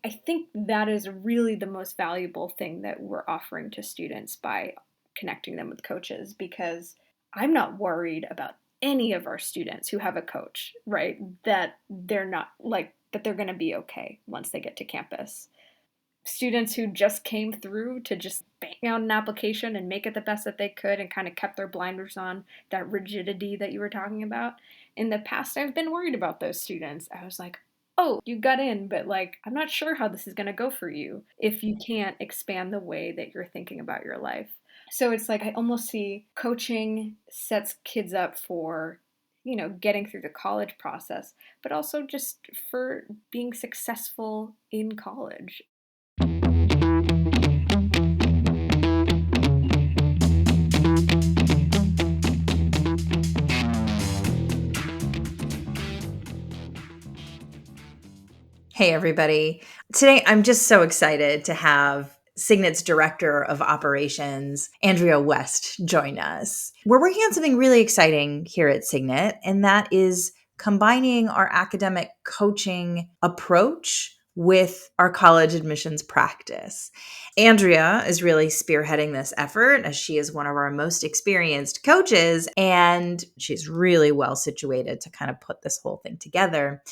I think that is really the most valuable thing that we're offering to students by connecting them with coaches, because I'm not worried about any of our students who have a coach, right? That they're not like that they're going to be okay once they get to campus. Students who just came through to just bang out an application and make it the best that they could and kind of kept their blinders on, that rigidity that you were talking about. In the past, I've been worried about those students. I was like, oh, you got in, but like, I'm not sure how this is going to go for you if you can't expand the way that you're thinking about your life. So it's like I almost see coaching sets kids up for, getting through the college process, but also just for being successful in college. Hey, everybody. Today, I'm just so excited to have Signet's Director of Operations, Andrea West, join us. We're working on something really exciting here at Signet, and that is combining our academic coaching approach with our college admissions practice. Andrea is really spearheading this effort as she is one of our most experienced coaches, and she's really well situated to kind of put this whole thing together.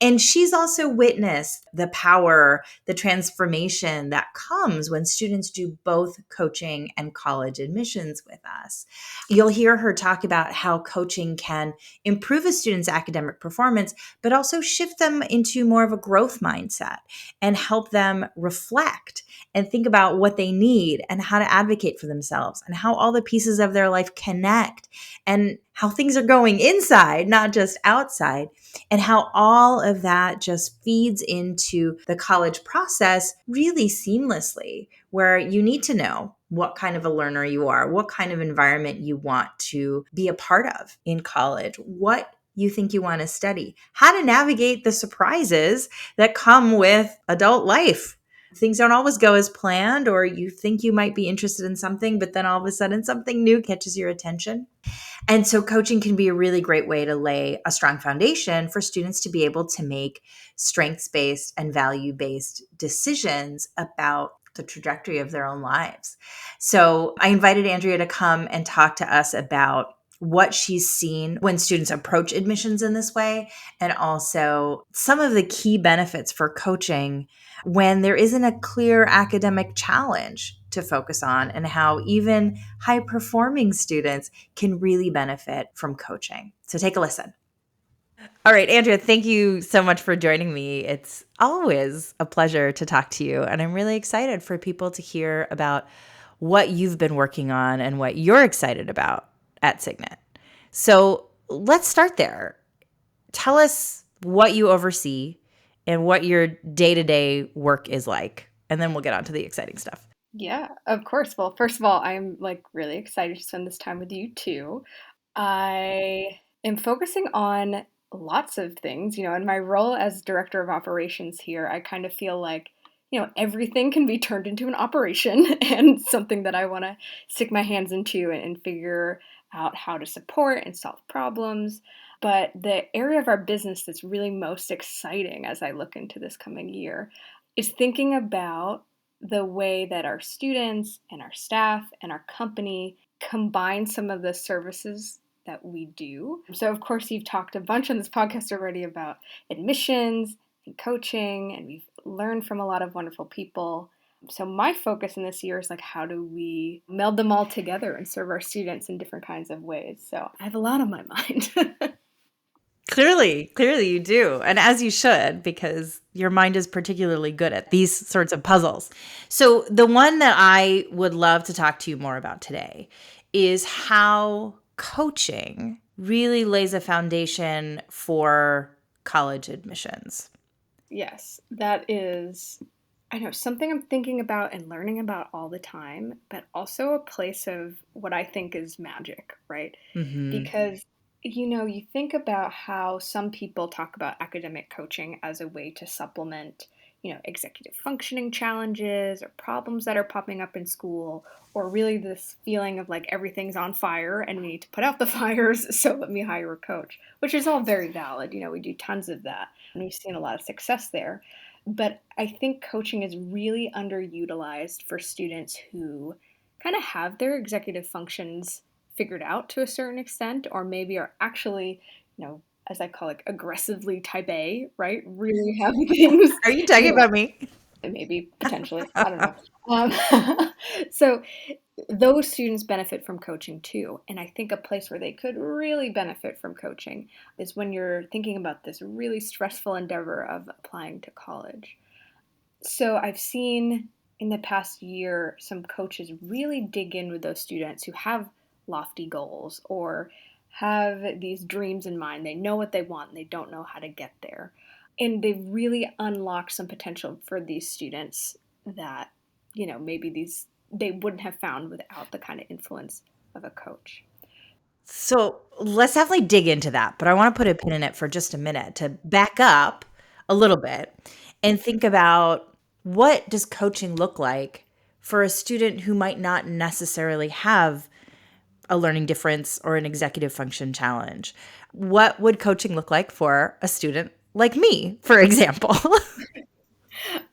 And she's also witnessed the power, the transformation that comes when students do both coaching and college admissions with us. You'll hear her talk about how coaching can improve a student's academic performance, but also shift them into more of a growth mindset and help them reflect and think about what they need and how to advocate for themselves and how all the pieces of their life connect and how things are going inside, not just outside, and how all of that just feeds into the college process really seamlessly, where you need to know what kind of a learner you are, what kind of environment you want to be a part of in college, what you think you want to study, how to navigate the surprises that come with adult life. Things don't always go as planned, or you think you might be interested in something, but then all of a sudden something new catches your attention. And so coaching can be a really great way to lay a strong foundation for students to be able to make strengths-based and value-based decisions about the trajectory of their own lives. So I invited Andrea to come and talk to us about what she's seen when students approach admissions in this way, and also some of the key benefits for coaching when there isn't a clear academic challenge to focus on, and how even high performing students can really benefit from coaching. So take a listen. All right, Andrea, thank you so much for joining me. It's always a pleasure to talk to you. And I'm really excited for people to hear about what you've been working on and what you're excited about at Signet. So let's start there. Tell us what you oversee and what your day-to-day work is like. And then we'll get on to the exciting stuff. Yeah, of course. Well, first of all, I'm like really excited to spend this time with you too. I am focusing on lots of things, in my role as director of operations here. I kind of feel like, everything can be turned into an operation and something that I want to stick my hands into and figure out how to support and solve problems. But the area of our business that's really most exciting as I look into this coming year is thinking about the way that our students and our staff and our company combine some of the services that we do. So, of course, you've talked a bunch on this podcast already about admissions and coaching, and we've learned from a lot of wonderful people. So, my focus in this year is like, how do we meld them all together and serve our students in different kinds of ways? So, I have a lot on my mind. Clearly you do. And as you should, because your mind is particularly good at these sorts of puzzles. So, the one that I would love to talk to you more about today is how coaching really lays a foundation for college admissions. Yes, that is, I know, something I'm thinking about and learning about all the time, but also a place of what I think is magic, right? Hmm. Because, you think about how some people talk about academic coaching as a way to supplement, executive functioning challenges or problems that are popping up in school, or really this feeling of like everything's on fire and we need to put out the fires, so let me hire a coach, which is all very valid. We do tons of that and we've seen a lot of success there. but I think coaching is really underutilized for students who kind of have their executive functions figured out to a certain extent, or maybe are actually, as I call it, aggressively type A, right? Really have things, Are you talking you know, about me? maybe potentially, I don't know. So those students benefit from coaching too. And I think a place where they could really benefit from coaching is when you're thinking about this really stressful endeavor of applying to college. So I've seen in the past year some coaches really dig in with those students who have lofty goals or have these dreams in mind. They know what they want and they don't know how to get there. And they've really unlocked some potential for these students that, maybe they wouldn't have found without the kind of influence of a coach. So let's definitely dig into that, but I want to put a pin in it for just a minute to back up a little bit and think about what does coaching look like for a student who might not necessarily have a learning difference or an executive function challenge. What would coaching look like for a student like me, for example?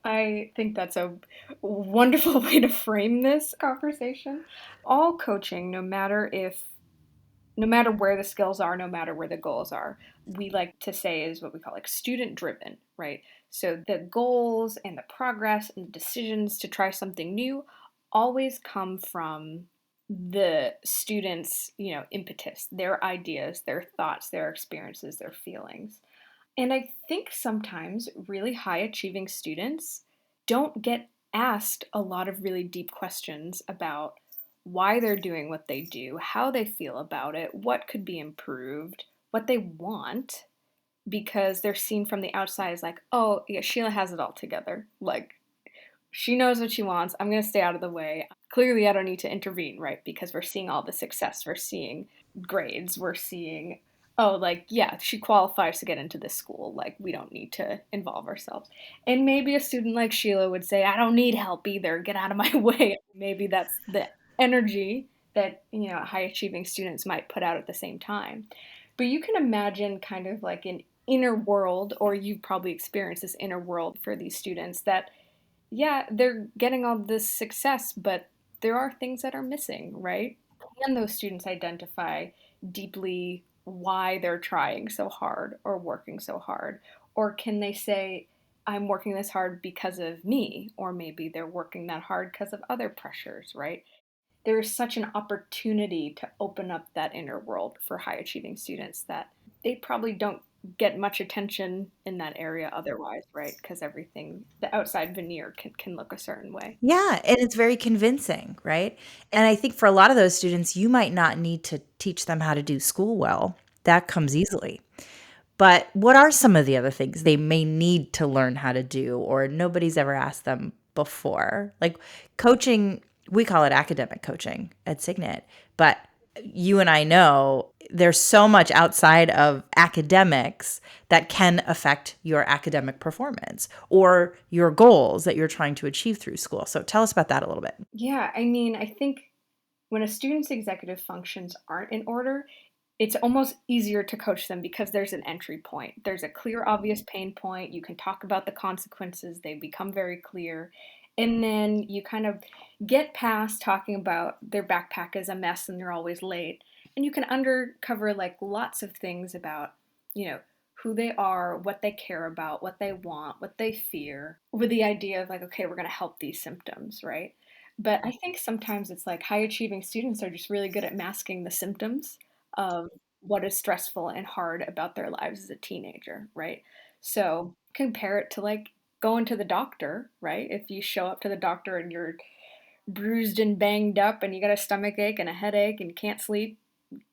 I think that's a wonderful way to frame this conversation. All coaching, no matter where the skills are, no matter where the goals are, we like to say is what we call like student driven, right? So the goals and the progress and the decisions to try something new always come from the students, impetus, their ideas, their thoughts, their experiences, their feelings. And I think sometimes really high achieving students don't get asked a lot of really deep questions about why they're doing what they do, how they feel about it, what could be improved, what they want, because they're seen from the outside as like, oh, yeah, Sheila has it all together. Like, she knows what she wants. I'm going to stay out of the way. Clearly, I don't need to intervene, right? Because we're seeing all the success. We're seeing grades. We're seeing, oh, like, yeah, she qualifies to get into this school. Like, we don't need to involve ourselves. And maybe a student like Sheila would say, I don't need help either. Get out of my way. Maybe that's the energy that, high achieving students might put out at the same time. But you can imagine kind of like an inner world, or you've probably experienced this inner world for these students that yeah, they're getting all this success, but there are things that are missing, right? Can those students identify deeply why they're trying so hard or working so hard? Or can they say, I'm working this hard because of me, or maybe they're working that hard because of other pressures, right? There is such an opportunity to open up that inner world for high achieving students that they probably don't get much attention in that area otherwise, right? Because everything, the outside veneer can look a certain way. Yeah, and it's very convincing, right? And I think for a lot of those students, you might not need to teach them how to do school well. That comes easily. But what are some of the other things they may need to learn how to do or nobody's ever asked them before? Like coaching, we call it academic coaching at Signet, but you and I know there's so much outside of academics that can affect your academic performance or your goals that you're trying to achieve through school. So tell us about that a little bit. Yeah, I mean, I think when a student's executive functions aren't in order, it's almost easier to coach them because there's an entry point. There's a clear, obvious pain point. You can talk about the consequences, they become very clear. And then you kind of get past talking about their backpack is a mess and they're always late. And you can undercover like lots of things about, you know, who they are, what they care about, what they want, what they fear, with the idea of like, okay, we're going to help these symptoms, right? But I think sometimes it's like high achieving students are just really good at masking the symptoms of what is stressful and hard about their lives as a teenager, right? So compare it to like going to the doctor, right? If you show up to the doctor and you're bruised and banged up and you got a stomach ache and a headache and can't sleep,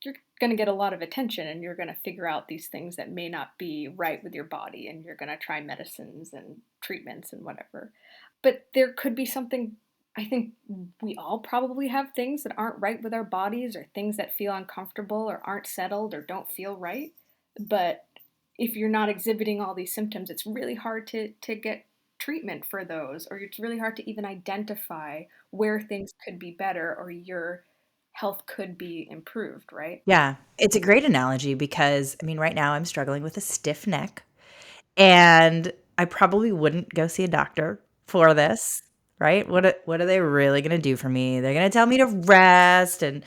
you're going to get a lot of attention and you're going to figure out these things that may not be right with your body and you're going to try medicines and treatments and whatever. But there could be something. I think we all probably have things that aren't right with our bodies or things that feel uncomfortable or aren't settled or don't feel right. But if you're not exhibiting all these symptoms, it's really hard to get treatment for those, or it's really hard to even identify where things could be better or your health could be improved, right? Yeah, it's a great analogy because I mean, right now I'm struggling with a stiff neck. And I probably wouldn't go see a doctor for this, right? What are they really going to do for me? They're going to tell me to rest and,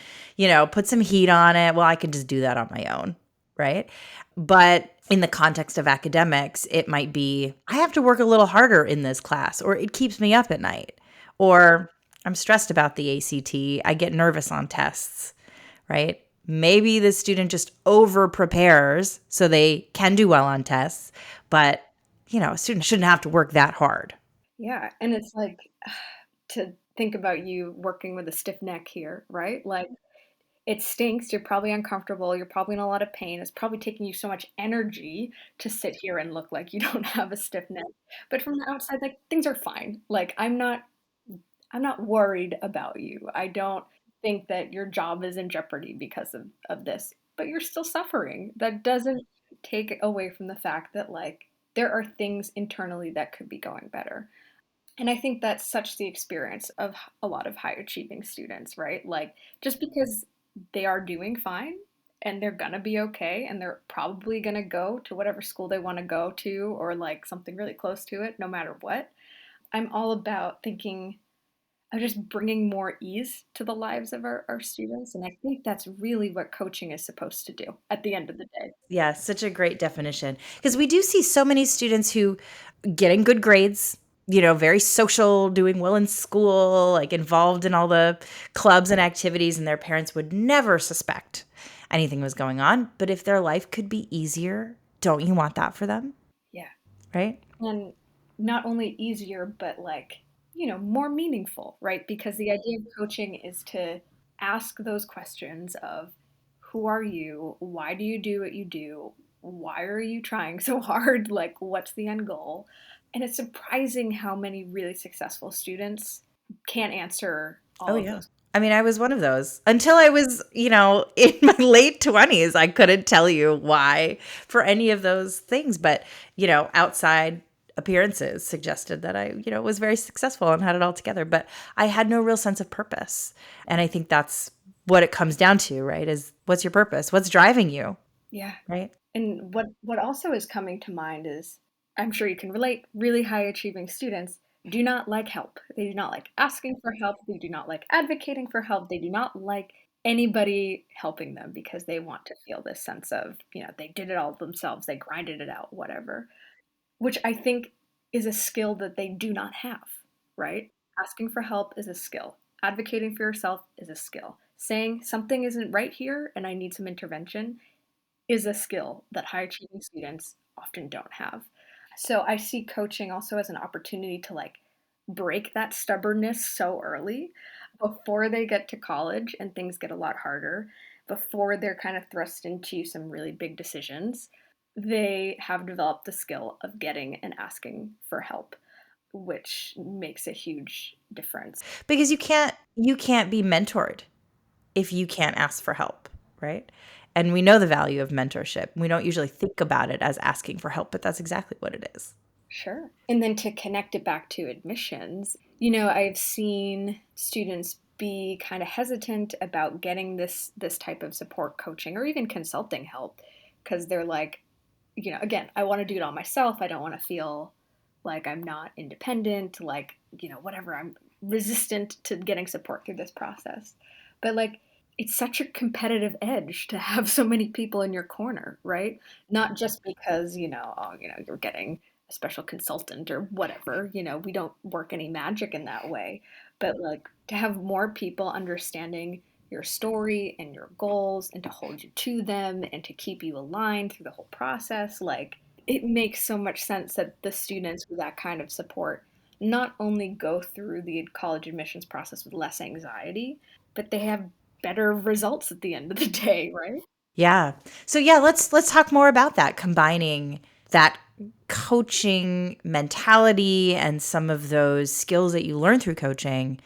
put some heat on it. Well, I could just do that on my own, right? But in the context of academics, it might be I have to work a little harder in this class, or it keeps me up at night, or I'm stressed about the ACT. I get nervous on tests, right? Maybe the student just over prepares so they can do well on tests, but a student shouldn't have to work that hard. Yeah, and it's like to think about you working with a stiff neck here, right? Like it stinks, you're probably uncomfortable, you're probably in a lot of pain, it's probably taking you so much energy to sit here and look like you don't have a stiff neck. But from the outside, like things are fine. Like I'm not worried about you. I don't think that your job is in jeopardy because of this, but you're still suffering. That doesn't take away from the fact that like there are things internally that could be going better. And I think that's such the experience of a lot of high achieving students, right? Like just because they are doing fine and they're gonna be okay and they're probably gonna go to whatever school they want to go to or like something really close to it, no matter what. I'm all about thinking of just bringing more ease to the lives of our students. And I think that's really what coaching is supposed to do at the end of the day. Yeah, such a great definition. Because we do see so many students who getting good grades, very social, doing well in school, like involved in all the clubs and activities, and their parents would never suspect anything was going on. But if their life could be easier, don't you want that for them? Yeah. Right? And not only easier, but like, more meaningful, right? Because the idea of coaching is to ask those questions of who are you? Why do you do what you do? Why are you trying so hard? Like, what's the end goal? And it's surprising how many really successful students can't answer Oh, all of yeah. those. I mean, I was one of those until I was, in my late 20s. I couldn't tell you why for any of those things. But, outside appearances suggested that I, was very successful and had it all together. But I had no real sense of purpose. And I think that's what it comes down to, right? Is what's your purpose? What's driving you, Yeah. right? And what also is coming to mind is I'm sure you can relate, really high achieving students do not like help. They do not like asking for help. They do not like advocating for help. They do not like anybody helping them because they want to feel this sense of, they did it all themselves. They grinded it out, whatever, which I think is a skill that they do not have, right? Asking for help is a skill. Advocating for yourself is a skill. Saying something isn't right here and I need some intervention is a skill that high achieving students often don't have. So I see coaching also as an opportunity to like break that stubbornness so early before they get to college and things get a lot harder, before they're kind of thrust into some really big decisions. They have developed the skill of getting and asking for help, which makes a huge difference. Because you can't be mentored if you can't ask for help, right? And we know the value of mentorship. We don't usually think about it as asking for help, but that's exactly what it is. Sure. And then to connect it back to admissions, I've seen students be kind of hesitant about getting this type of support coaching or even consulting help because they're like, again, I want to do it all myself. I don't want to feel like I'm not independent, like, whatever. I'm resistant to getting support through this process. But like it's such a competitive edge to have so many people in your corner, right? Not just because, oh, you're getting a special consultant or whatever, we don't work any magic in that way. But like to have more people understanding your story and your goals and to hold you to them and to keep you aligned through the whole process, like it makes so much sense that the students with that kind of support not only go through the college admissions process with less anxiety, but they have better results at the end of the day, right? Yeah. So yeah, let's talk more about that, combining that coaching mentality and some of those skills that you learn through coaching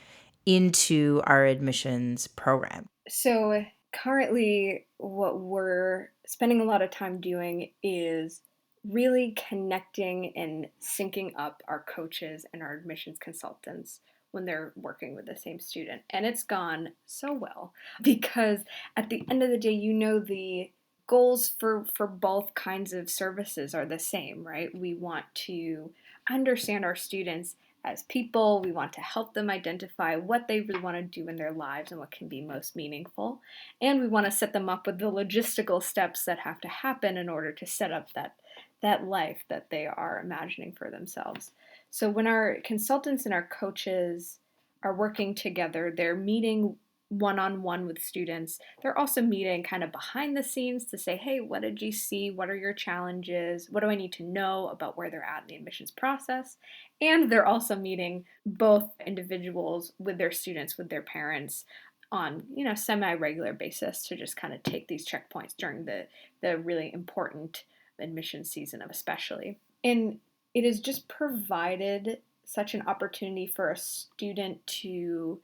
into our admissions program. So currently, what we're spending a lot of time doing is really connecting and syncing up our coaches and our admissions consultants when they're working with the same student. And it's gone so well because at the end of the day, the goals for both kinds of services are the same, right? We want to understand our students as people. We want to help them identify what they really want to do in their lives and what can be most meaningful. And we want to set them up with the logistical steps that have to happen in order to set up that life that they are imagining for themselves. So when our consultants and our coaches are working together, they're meeting one-on-one with students. They're also meeting kind of behind the scenes to say, hey, what did you see? What are your challenges? What do I need to know about where they're at in the admissions process? And they're also meeting both individuals with their students, with their parents on, semi-regular basis to just kind of take these checkpoints during the really important admission season especially. And it has just provided such an opportunity for a student to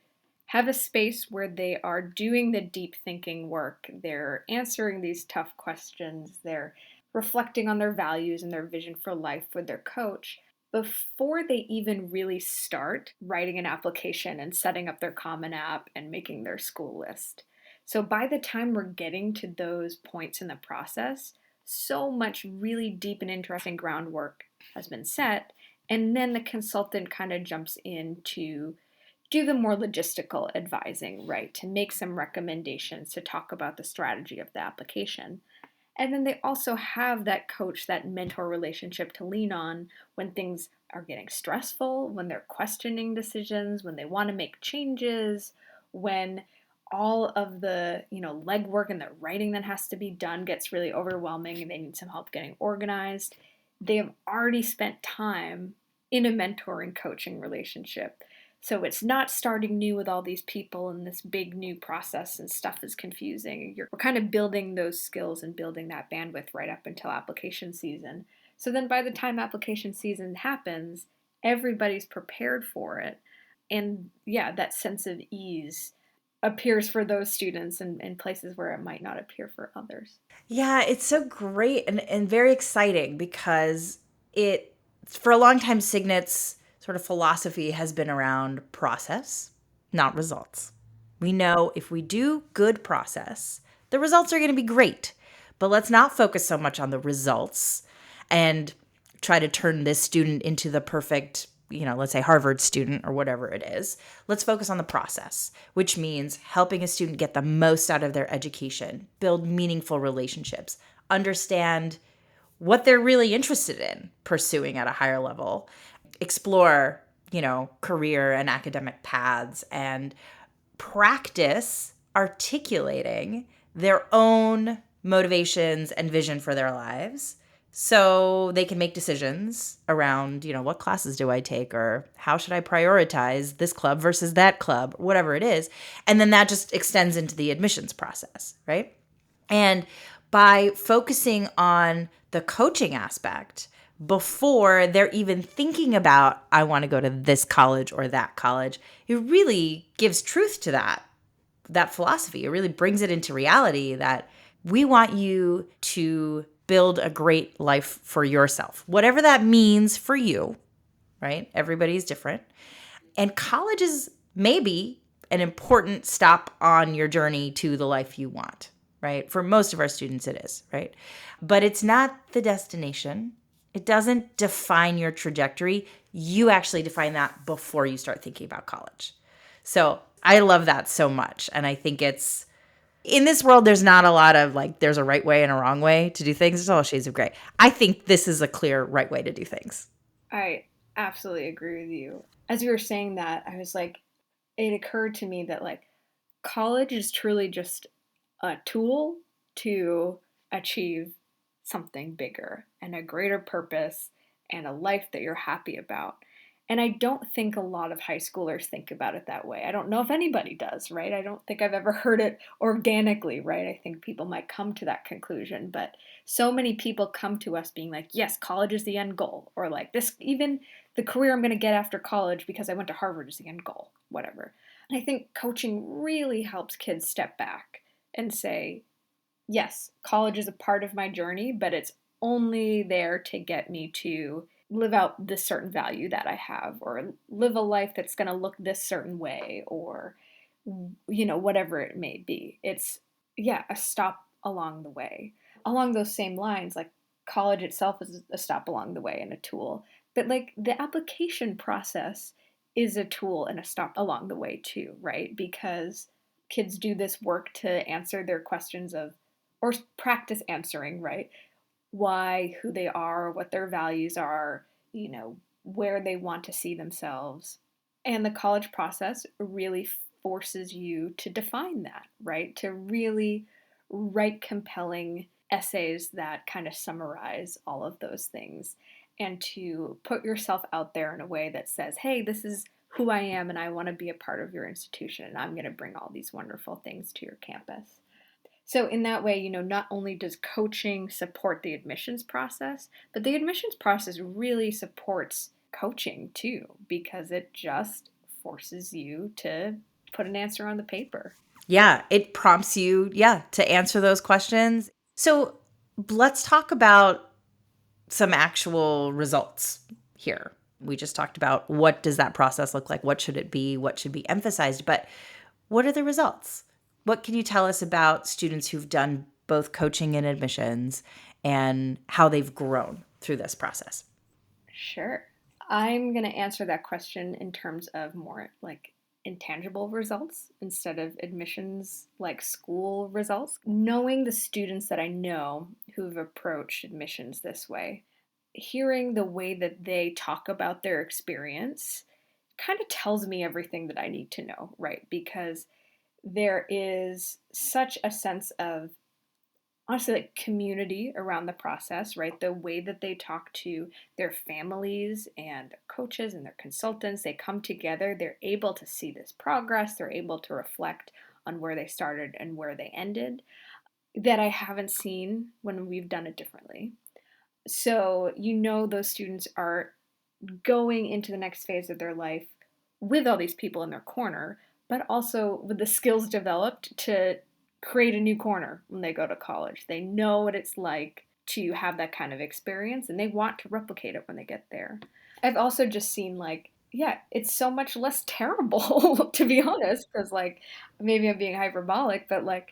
have a space where they are doing the deep thinking work. They're answering these tough questions. They're reflecting on their values and their vision for life with their coach before they even really start writing an application and setting up their Common App and making their school list. So by the time we're getting to those points in the process, so much really deep and interesting groundwork has been set. And then the consultant kind of jumps in to do the more logistical advising, right? To make some recommendations, to talk about the strategy of the application. And then they also have that coach, that mentor relationship to lean on when things are getting stressful, when they're questioning decisions, when they want to make changes, when all of the, legwork and the writing that has to be done gets really overwhelming and they need some help getting organized. They have already spent time in a mentoring coaching relationship. So it's not starting new with all these people and this big new process and stuff is confusing. We're kind of building those skills and building that bandwidth right up until application season. So then by the time application season happens, everybody's prepared for it. And yeah, that sense of ease appears for those students in places where it might not appear for others. Yeah, it's so great and very exciting because it, for a long time, Signet's sort of philosophy has been around process, not results. We know if we do good process, the results are going to be great. But let's not focus so much on the results and try to turn this student into the perfect, let's say Harvard student or whatever it is. Let's focus on the process, which means helping a student get the most out of their education, build meaningful relationships, understand what they're really interested in pursuing at a higher level, explore, career and academic paths, and practice articulating their own motivations and vision for their lives so they can make decisions around, what classes do I take or how should I prioritize this club versus that club, whatever it is. And then that just extends into the admissions process, right? And by focusing on the coaching aspect before they're even thinking about, I want to go to this college or that college, it really gives truth to that philosophy. It really brings it into reality that we want you to build a great life for yourself, whatever that means for you, right? Everybody's different. And college is maybe an important stop on your journey to the life you want, right? For most of our students, it is, right? But it's not the destination. It doesn't define your trajectory. You actually define that before you start thinking about college. So I love that so much. And I think it's, in this world, there's not a lot of there's a right way and a wrong way to do things. There's all shades of gray. I think this is a clear right way to do things. I absolutely agree with you. As you were saying that, I was like, it occurred to me that college is truly just a tool to achieve something bigger and a greater purpose and a life that you're happy about. And I don't think a lot of high schoolers think about it that way. I don't know if anybody does, right? I don't think I've ever heard it organically, right? I think people might come to that conclusion, but so many people come to us being like, yes, college is the end goal, or like this, even the career I'm going to get after college because I went to Harvard is the end goal, whatever. And I think coaching really helps kids step back and say, yes, college is a part of my journey, but it's only there to get me to live out this certain value that I have, or live a life that's going to look this certain way, or, whatever it may be. It's, yeah, a stop along the way. along those same lines, like college itself is a stop along the way and a tool, but like the application process is a tool and a stop along the way too, right? Because kids do this work to answer their questions of, or practice answering, right? Why, who they are, what their values are, where they want to see themselves. And the college process really forces you to define that, right? To really write compelling essays that kind of summarize all of those things and to put yourself out there in a way that says, hey, this is who I am and I want to be a part of your institution and I'm going to bring all these wonderful things to your campus. So in that way, not only does coaching support the admissions process, but the admissions process really supports coaching too, because it just forces you to put an answer on the paper. Yeah, it prompts you, yeah, to answer those questions. So let's talk about some actual results here. We just talked about what does that process look like? What should it be? What should be emphasized? But what are the results? What can you tell us about students who've done both coaching and admissions and how they've grown through this process? Sure. I'm going to answer that question in terms of more like intangible results instead of admissions like school results. Knowing the students that I know who've approached admissions this way, hearing the way that they talk about their experience kind of tells me everything that I need to know, right? Because there is such a sense of honestly like community around the process, right? The way that they talk to their families and their coaches and their consultants, they come together, they're able to see this progress, they're able to reflect on where they started and where they ended that I haven't seen when we've done it differently. So, those students are going into the next phase of their life with all these people in their corner, but also with the skills developed to create a new corner when they go to college. They know what it's like to have that kind of experience and they want to replicate it when they get there. I've also just seen like, yeah, it's so much less terrible to be honest, because like maybe I'm being hyperbolic, but like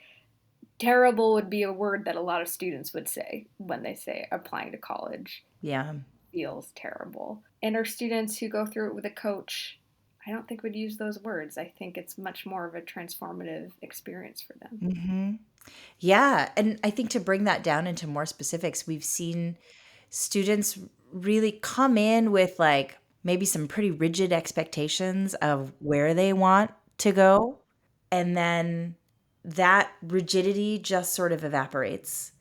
terrible would be a word that a lot of students would say when they say applying to college Yeah. feels terrible. And our students who go through it with a coach, I don't think would use those words. I think it's much more of a transformative experience for them. Hmm. Yeah. And I think to bring that down into more specifics, we've seen students really come in with like maybe some pretty rigid expectations of where they want to go. And then that rigidity just sort of evaporates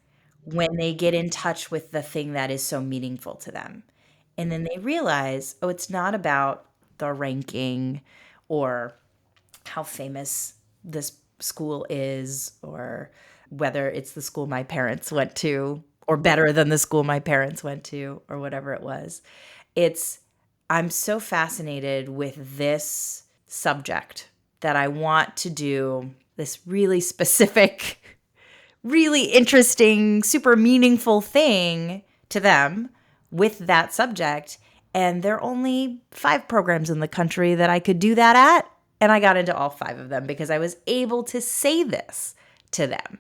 when they get in touch with the thing that is so meaningful to them. And then they realize, oh, it's not about the ranking or how famous this school is or whether it's the school my parents went to or better than the school my parents went to or whatever it was. It's I'm so fascinated with this subject that I want to do this really specific, really interesting, super meaningful thing to them with that subject. And there are only 5 programs in the country that I could do that at. And I got into all 5 of them because I was able to say this to them.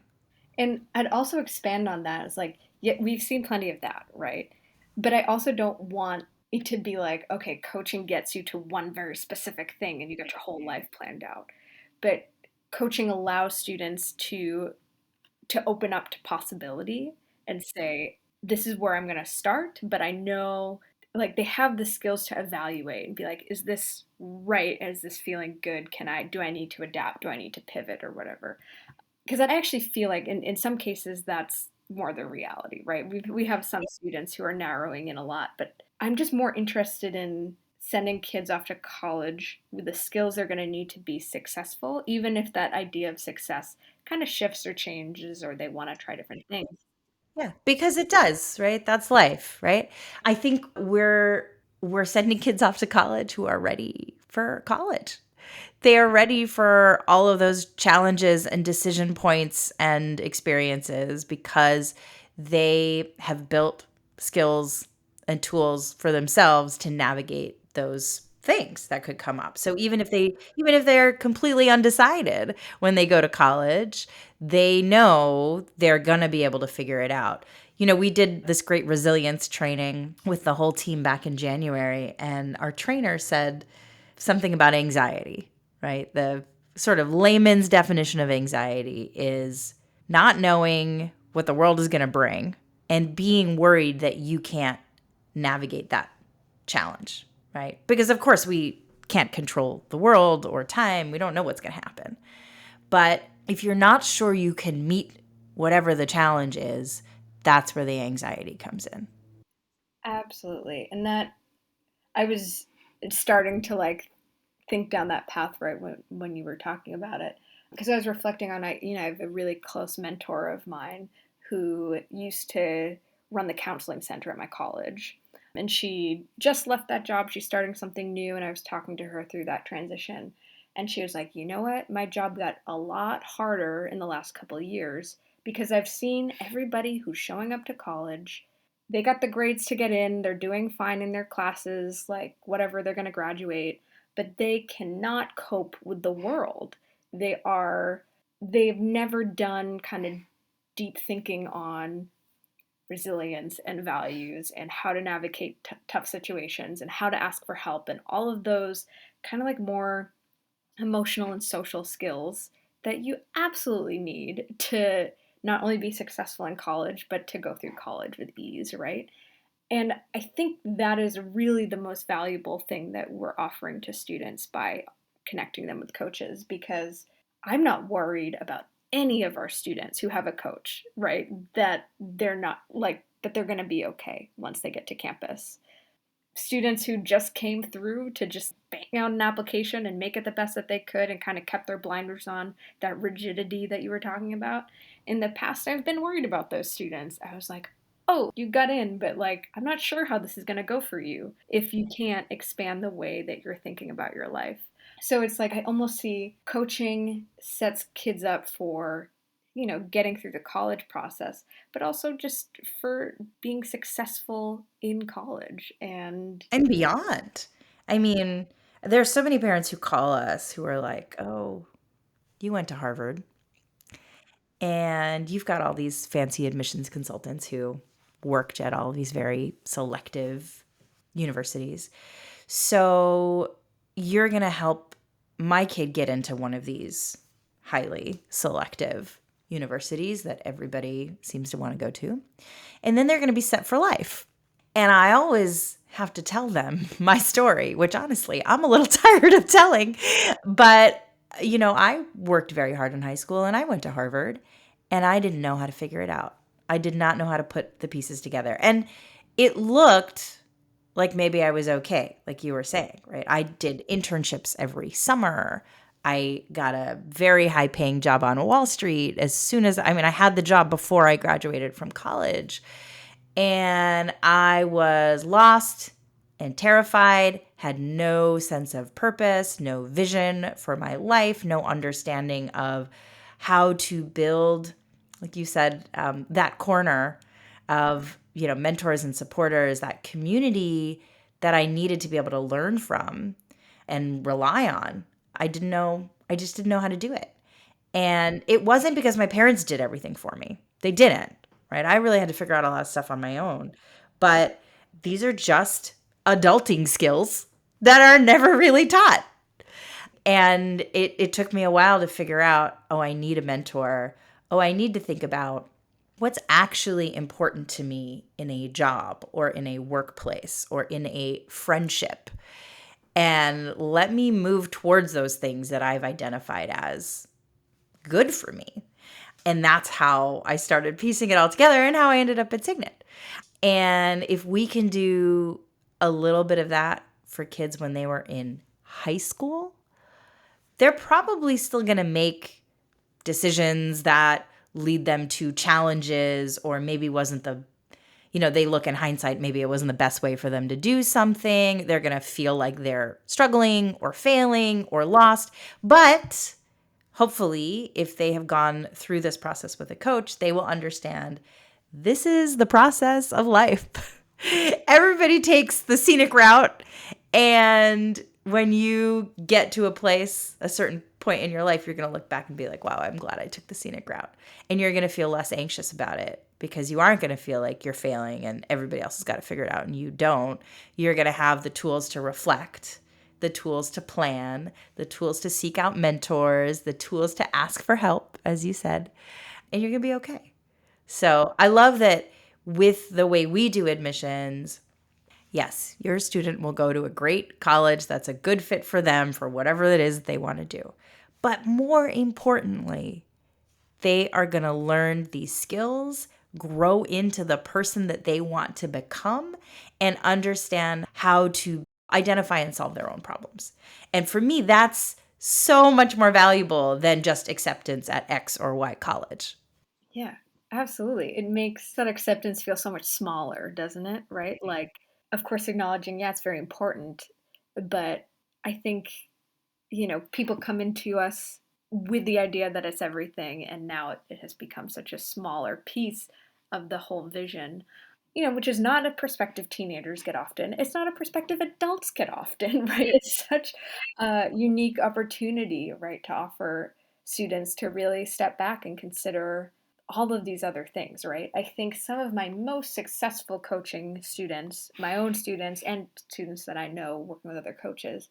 And I'd also expand on that. It's like, yeah, we've seen plenty of that, right? But I also don't want it to be like, okay, coaching gets you to one very specific thing and you get your whole life planned out. But coaching allows students to open up to possibility and say, this is where I'm going to start, but I know like they have the skills to evaluate and be like, is this right? Is this feeling good? Do I need to adapt? Do I need to pivot or whatever? Because I actually feel like in some cases that's more the reality, right? We have some students who are narrowing in a lot, but I'm just more interested in sending kids off to college with the skills they're going to need to be successful, even if that idea of success kind of shifts or changes or they want to try different things. Yeah, because it does, right? That's life, right? I think we're sending kids off to college who are ready for college. They are ready for all of those challenges and decision points and experiences because they have built skills and tools for themselves to navigate those things that could come up. So even if they're completely undecided when they go to college, they know they're going to be able to figure it out. We did this great resilience training with the whole team back in January, and our trainer said something about anxiety, right? The sort of layman's definition of anxiety is not knowing what the world is going to bring and being worried that you can't navigate that challenge, right? Because, of course, we can't control the world or time. We don't know what's going to happen. But if you're not sure you can meet whatever the challenge is, that's where the anxiety comes in. Absolutely. And that I was starting to like think down that path right when you were talking about it because I was reflecting on I have a really close mentor of mine who used to run the counseling center at my college, and she just left that job. She's starting something new, and I was talking to her through that transition, and she was like, "You know what? My job got a lot harder in the last couple of years because I've seen everybody who's showing up to college. They got the grades to get in, they're doing fine in their classes, like whatever, they're going to graduate, but they cannot cope with the world. They've never done kind of deep thinking on resilience and values and how to navigate tough situations and how to ask for help and all of those kind of like more emotional and social skills that you absolutely need to not only be successful in college but to go through college with ease, right?" And I think that is really the most valuable thing that we're offering to students by connecting them with coaches, because I'm not worried about any of our students who have a coach, right? That they're not like that they're going to be okay once they get to campus. Students who just came through to just bang out an application and make it the best that they could and kind of kept their blinders on, that rigidity that you were talking about. In the past, I've been worried about those students. I was like, oh, you got in, but like, I'm not sure how this is going to go for you if you can't expand the way that you're thinking about your life. So it's like I almost see coaching sets kids up for, getting through the college process, but also just for being successful in college. And And beyond. I mean, there's so many parents who call us who are like, "Oh, you went to Harvard and you've got all these fancy admissions consultants who worked at all of these very selective universities. So you're going to help my kid get into one of these highly selective universities that everybody seems to want to go to. And then they're going to be set for life." And I always have to tell them my story, which honestly, I'm a little tired of telling. But, I worked very hard in high school and I went to Harvard and I didn't know how to figure it out. I did not know how to put the pieces together. And it looked like maybe I was okay, like you were saying, right? I did internships every summer. I got a very high paying job on Wall Street I had the job before I graduated from college. And I was lost and terrified, had no sense of purpose, no vision for my life, no understanding of how to build, like you said, that corner of mentors and supporters, that community that I needed to be able to learn from and rely on. I just didn't know how to do it. And it wasn't because my parents did everything for me. They didn't, right? I really had to figure out a lot of stuff on my own. But these are just adulting skills that are never really taught. And it took me a while to figure out, oh, I need a mentor. Oh, I need to think about what's actually important to me in a job or in a workplace or in a friendship. And let me move towards those things that I've identified as good for me. And that's how I started piecing it all together and how I ended up at Signet. And if we can do a little bit of that for kids when they were in high school, they're probably still going to make decisions that lead them to challenges, or maybe wasn't they look in hindsight, maybe it wasn't the best way for them to do something. They're going to feel like they're struggling or failing or lost. But hopefully, if they have gone through this process with a coach, they will understand this is the process of life. Everybody takes the scenic route, and when you get to a place, a certain point in your life, you're going to look back and be like, wow, I'm glad I took the scenic route. And you're going to feel less anxious about it because you aren't going to feel like you're failing and everybody else has got to figure it out and you don't. You're going to have the tools to reflect, the tools to plan, the tools to seek out mentors, the tools to ask for help, as you said, and you're going to be okay. So I love that with the way we do admissions, yes, your student will go to a great college that's a good fit for them for whatever it is they want to do. But more importantly, they are going to learn these skills, grow into the person that they want to become, and understand how to identify and solve their own problems. And for me, that's so much more valuable than just acceptance at X or Y college. Yeah, absolutely. It makes that acceptance feel so much smaller, doesn't it? Right? Like, of course, acknowledging, yeah, it's very important, but I think, people come into us with the idea that it's everything, and now it has become such a smaller piece of the whole vision, which is not a perspective teenagers get often. It's not a perspective adults get often, right? It's such a unique opportunity, right, to offer students to really step back and consider all of these other things, right? I think some of my most successful coaching students, my own students, and students that I know working with other coaches,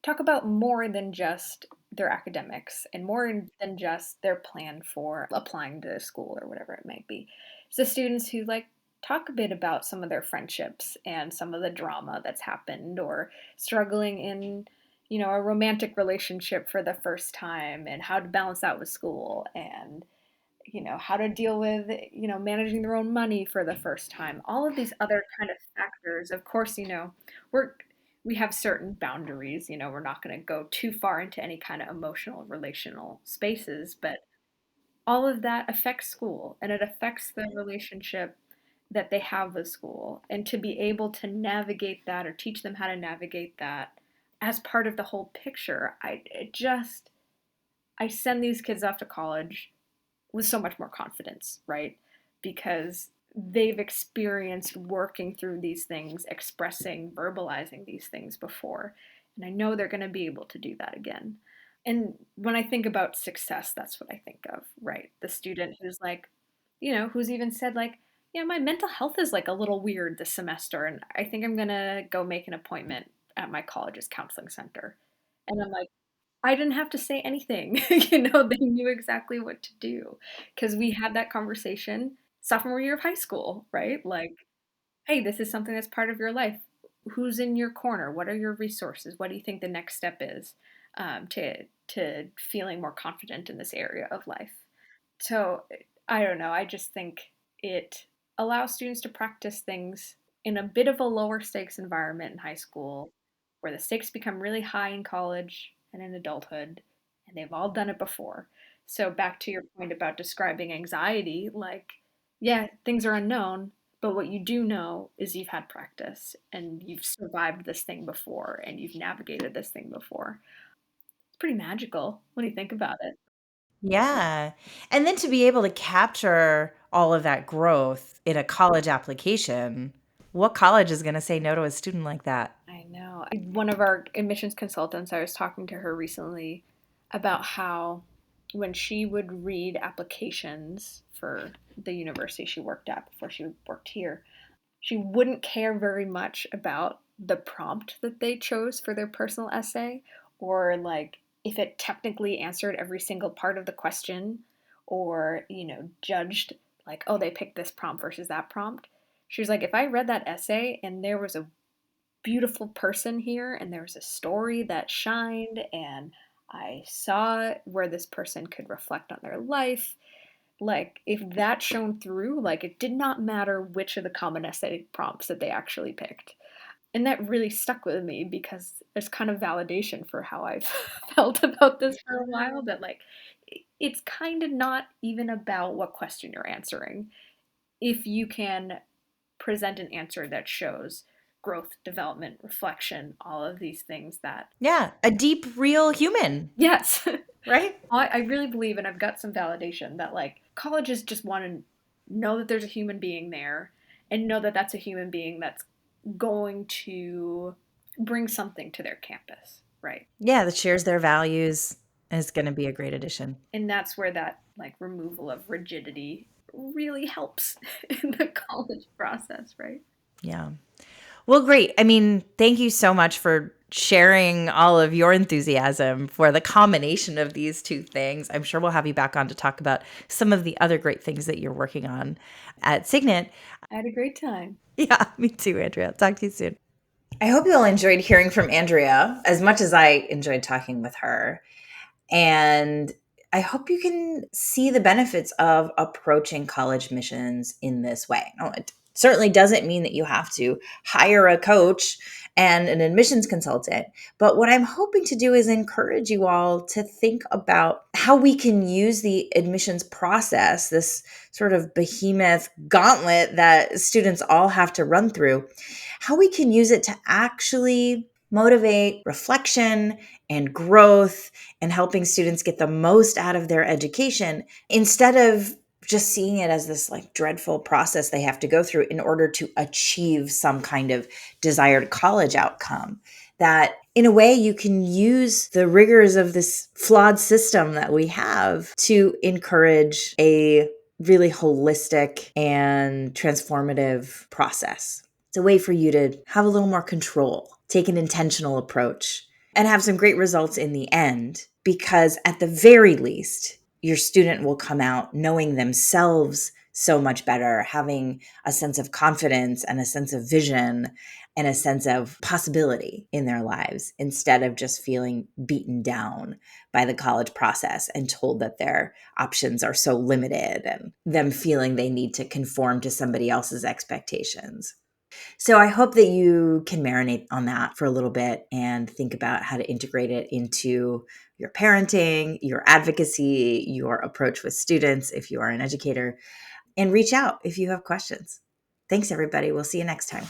talk about more than just their academics and more than just their plan for applying to school or whatever it might be. It's the students who like talk a bit about some of their friendships and some of the drama that's happened or struggling in a romantic relationship for the first time and how to balance that with school and how to deal with, managing their own money for the first time. All of these other kind of factors. Of course, we're we have certain boundaries, we're not going to go too far into any kind of emotional relational spaces, but all of that affects school and it affects the relationship that they have with school. And to be able to navigate that or teach them how to navigate that as part of the whole picture, I send these kids off to college with so much more confidence, right? Because they've experienced working through these things, expressing, verbalizing these things before. And I know they're going to be able to do that again. And when I think about success, that's what I think of, right? The student who's like, who's even said, like, yeah, my mental health is like a little weird this semester. And I think I'm going to go make an appointment at my college's counseling center. And I'm like, I didn't have to say anything, they knew exactly what to do because we had that conversation sophomore year of high school, right? Like, "Hey, this is something that's part of your life. Who's in your corner? What are your resources? What do you think the next step is, to feeling more confident in this area of life?" So, I don't know, I just think it allows students to practice things in a bit of a lower stakes environment in high school, where the stakes become really high in college and in adulthood, and they've all done it before. So back to your point about describing anxiety, like, yeah, things are unknown, but what you do know is you've had practice and you've survived this thing before and you've navigated this thing before. It's pretty magical when you think about it. Yeah. And then to be able to capture all of that growth in a college application, what college is going to say no to a student like that? I know. One of our admissions consultants, I was talking to her recently about how when she would read applications for the university she worked at before she worked here, she wouldn't care very much about the prompt that they chose for their personal essay or like if it technically answered every single part of the question or, judged like, oh, they picked this prompt versus that prompt. She was like, if I read that essay and there was a beautiful person here and there was a story that shined and I saw where this person could reflect on their life. Like, if that shone through, like, it did not matter which of the common essay prompts that they actually picked. And that really stuck with me because it's kind of validation for how I've felt about this for a while that, like, it's kind of not even about what question you're answering. If you can present an answer that shows growth, development, reflection, all of these things that, Yeah, a deep, real human, yes, right? I really believe, and I've got some validation that like colleges just want to know that there's a human being there and know that that's a human being that's going to bring something to their campus, right? Yeah, that shares their values is going to be a great addition. And that's where that like removal of rigidity really helps in the college process, right? Yeah. Well, great. I mean, thank you so much for sharing all of your enthusiasm for the combination of these two things. I'm sure we'll have you back on to talk about some of the other great things that you're working on at Signet. I had a great time. Yeah, me too, Andrea. Talk to you soon. I hope you all enjoyed hearing from Andrea as much as I enjoyed talking with her. And I hope you can see the benefits of approaching college missions in this way. Now, it certainly doesn't mean that you have to hire a coach and an admissions consultant. But what I'm hoping to do is encourage you all to think about how we can use the admissions process, this sort of behemoth gauntlet that students all have to run through, how we can use it to actually motivate reflection and growth and helping students get the most out of their education instead of just seeing it as this like dreadful process they have to go through in order to achieve some kind of desired college outcome. That in a way you can use the rigors of this flawed system that we have to encourage a really holistic and transformative process. It's a way for you to have a little more control, take an intentional approach, and have some great results in the end, because at the very least, your student will come out knowing themselves so much better, having a sense of confidence and a sense of vision and a sense of possibility in their lives, instead of just feeling beaten down by the college process and told that their options are so limited and them feeling they need to conform to somebody else's expectations. So I hope that you can marinate on that for a little bit and think about how to integrate it into your parenting, your advocacy, your approach with students if you are an educator, and reach out if you have questions. Thanks, everybody. We'll see you next time.